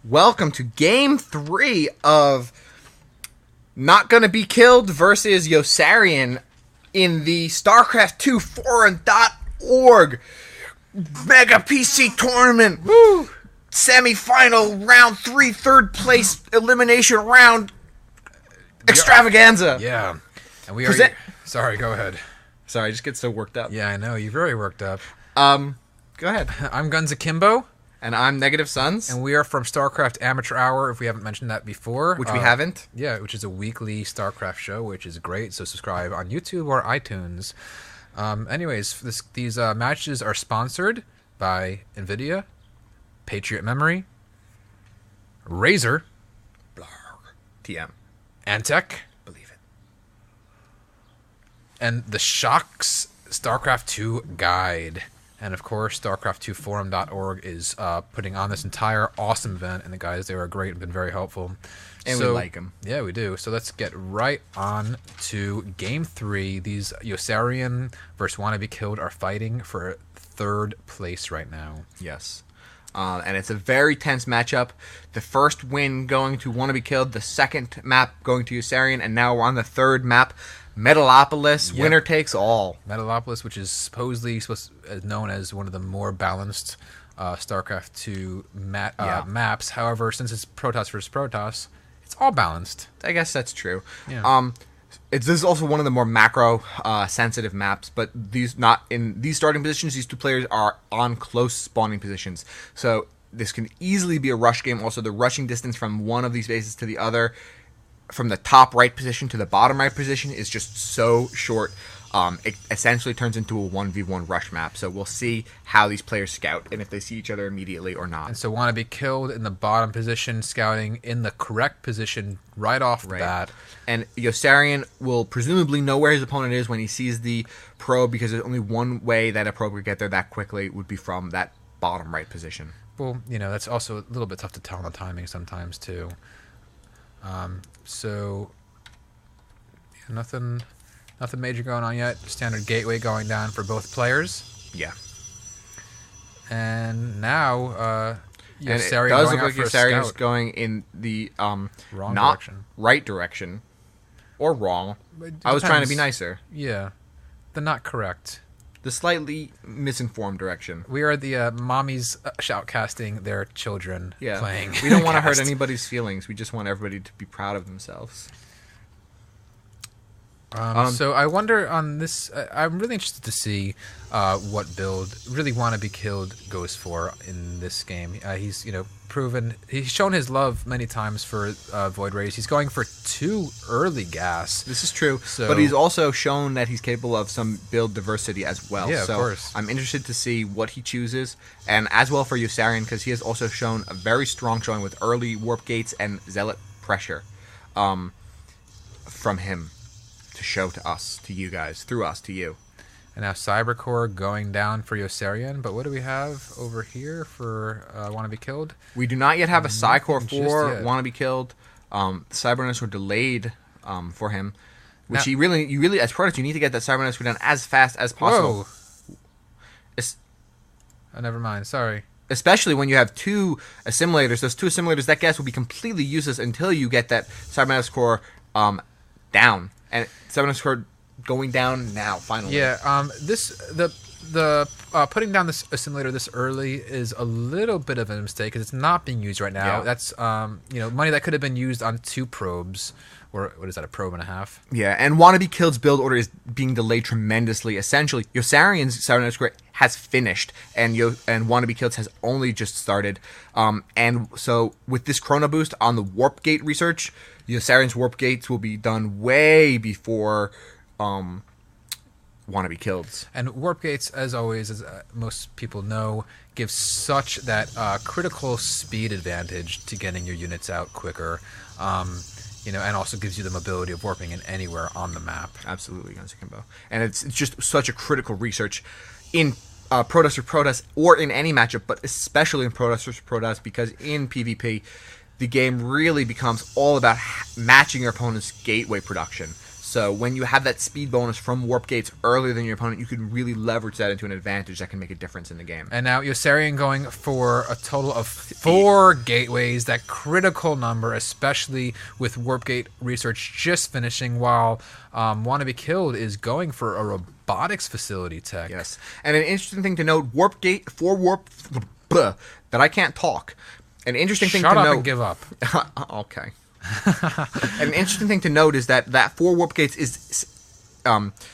Welcome to Game 3 of Not Gonna Be Killed versus Yosarian in the StarCraft 2 forum.org Mega PC Tournament. Woo! Semi-final round 3, third place elimination round extravaganza. Yeah. And we are... Sorry, go ahead. Sorry, I just get so worked up. Yeah, I know. You're very worked up. Go ahead. I'm Guns Akimbo. And I'm Negative Suns. And we are from StarCraft Amateur Hour, if we haven't mentioned that before. Which we haven't. Yeah, which is a weekly StarCraft show, which is great. So subscribe on YouTube or iTunes. Anyways, these matches are sponsored by NVIDIA, Patriot Memory, Razer, TM, Antec, believe it, and the Shocks StarCraft 2 Guide. And, of course, StarCraft2Forum.org is putting on this entire awesome event. And the guys there are great and been very helpful. And we like them. Yeah, we do. So let's get right on to Game 3. These Yosarian versus WannaBeKilled are fighting for third place right now. Yes. And it's a very tense matchup. The first win going to WannaBeKilled, the second map going to Yosarian, and now we're on the third map, Metalopolis. Yep. Winner takes all. Metalopolis, which is supposedly known as one of the more balanced StarCraft 2 maps. However, since it's Protoss versus Protoss, it's all balanced. I guess that's true. Yeah. This is also one of the more macro sensitive maps, but these starting positions. These two players are on close spawning positions, so this can easily be a rush game. Also, the rushing distance from one of these bases to the other, from the top right position to the bottom right position, is just so short. It essentially turns into a 1v1 rush map. So we'll see how these players scout and if they see each other immediately or not. And so WannaBeKilled in the bottom position, scouting in the correct position right off the bat. And Yosarian will presumably know where his opponent is when he sees the probe, because there's only one way that a probe could get there that quickly, would be from that bottom right position. Well, that's also a little bit tough to tell on the timing sometimes too. So yeah, nothing major going on yet. Standard gateway going down for both players. Yeah. And now Yosarian does look like Yosarian's going in the wrong not direction. Right direction. Or wrong. I was trying to be nicer. Yeah. The not correct. The slightly misinformed direction. We are the mommies shoutcasting their children playing. We don't want to hurt anybody's feelings. We just want everybody to be proud of themselves. So I wonder on this. I'm really interested to see what build really WannaBeKilled goes for in this game. He's proven, he's shown his love many times for Void Rays. He's going for 2 early gas. This is true, but he's also shown that he's capable of some build diversity as well. Yeah, so of course. I'm interested to see what he chooses, and as well for Yosarian, because he has also shown a very strong showing with early warp gates and zealot pressure from him to show to us, to you guys, through us to you. And now Cybercore going down for Yosarian, but what do we have over here for WannaBeKilled? We do not yet have a Cycore for WannaBeKilled. Cybernetics were delayed for him, which you really as Protoss, you need to get that Cybernetics done as fast as possible. Oh, never mind. Sorry. Especially when you have 2 assimilators. Those 2 assimilators, that gas will be completely useless until you get that Cybernetics core down. And Cybernetics core going down now, finally. Yeah, the putting down this assimilator this early is a little bit of a mistake because it's not being used right now. Yeah. That's money that could have been used on 2 probes, or what is that, a probe and a half? Yeah, and WannaBeKilled's build order is being delayed tremendously. Essentially, Yosarian's Cybernetics core has finished, and WannaBeKilled's has only just started. And so with this Chrono Boost on the Warp Gate research, Yosarian's Warp Gates will be done way before WannaBeKilled's. And Warp Gates, as always, as most people know, give such that critical speed advantage to getting your units out quicker. And also gives you the mobility of warping in anywhere on the map. Absolutely, Guns Akimbo. And it's just such a critical research in Protoss or Protoss, or in any matchup, but especially in Protoss or Protoss, because in PvP, the game really becomes all about matching your opponent's gateway production. So when you have that speed bonus from warp gates earlier than your opponent, you can really leverage that into an advantage that can make a difference in the game. And now Yosarian going for a total of 4 gateways, that critical number, especially with warp gate research just finishing, while WannaBeKilled is going for a robotics facility tech. Yes, and an interesting thing to note: warp gate for warp that I can't talk. An interesting thing to note. Shut up and give up. Okay. An interesting thing to note is that 4 warp gates is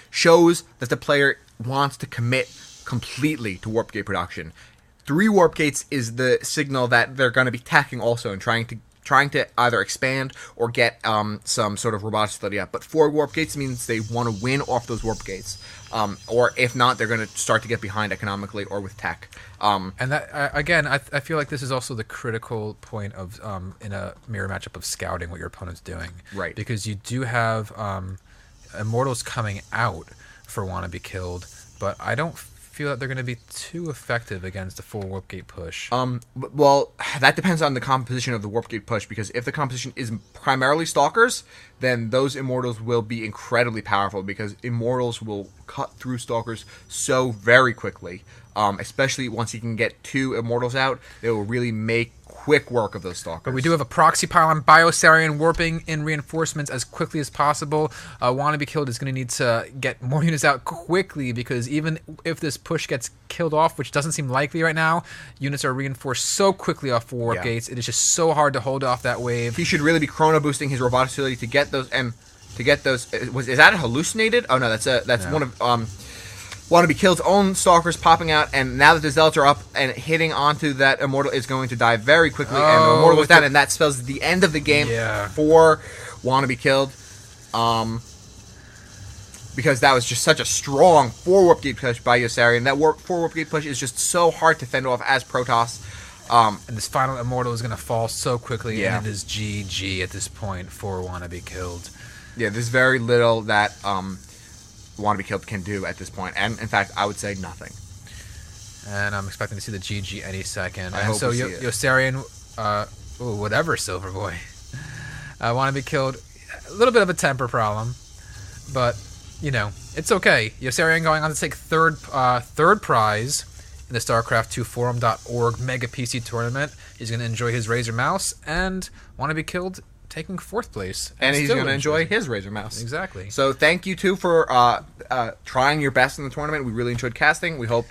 shows that the player wants to commit completely to warp gate production. 3 warp gates is the signal that they're going to be tacking also and trying to either expand or get some sort of robotics facility up. But 4 warp gates means they want to win off those warp gates. Or if not, they're going to start to get behind economically or with tech. And that again, I feel like this is also the critical point of in a mirror matchup of scouting what your opponent's doing. Right. Because you do have Immortals coming out for WannaBeKilled, but I don't feel that they're going to be too effective against a full warp gate push. Well, that depends on the composition of the warp gate push, because if the composition is primarily stalkers, then those Immortals will be incredibly powerful, because Immortals will cut through stalkers so very quickly. Especially once you can get 2 Immortals out, they will really make quick work of those stalkers. But we do have a proxy pylon by Yosarian warping in reinforcements as quickly as possible. WannaBeKilled is going to need to get more units out quickly, because even if this push gets killed off, which doesn't seem likely right now, units are reinforced so quickly off warp gates. It is just so hard to hold off that wave. He should really be chrono boosting his robotics facility to get those. And to get those, is that hallucinated? Oh no, that's one of WannaBeKilled's own stalkers popping out, and now that the zealots are up and hitting onto that Immortal, is going to die very quickly, and the Immortal goes down, and that spells the end of the game for WannaBeKilled. Because that was just such a strong 4 warp gate push by Yosarian. That 4 warp gate push is just so hard to fend off as Protoss. And this final Immortal is going to fall so quickly, and it is GG at this point for WannaBeKilled. Yeah, there's very little that WannaBeKilled can do at this point, and in fact, I would say nothing. And I'm expecting to see the GG any second. I hope so we see it. Yosarian, whatever, Silverboy. WannaBeKilled, a little bit of a temper problem, but you know it's okay. Yosarian going on to take third prize in the StarCraft2Forum.org Mega PC tournament. He's going to enjoy his Razer mouse, and WannaBeKilled taking 4th place. And he's going to enjoy his Razer mouse. Exactly. So thank you, too, for trying your best in the tournament. We really enjoyed casting. We hope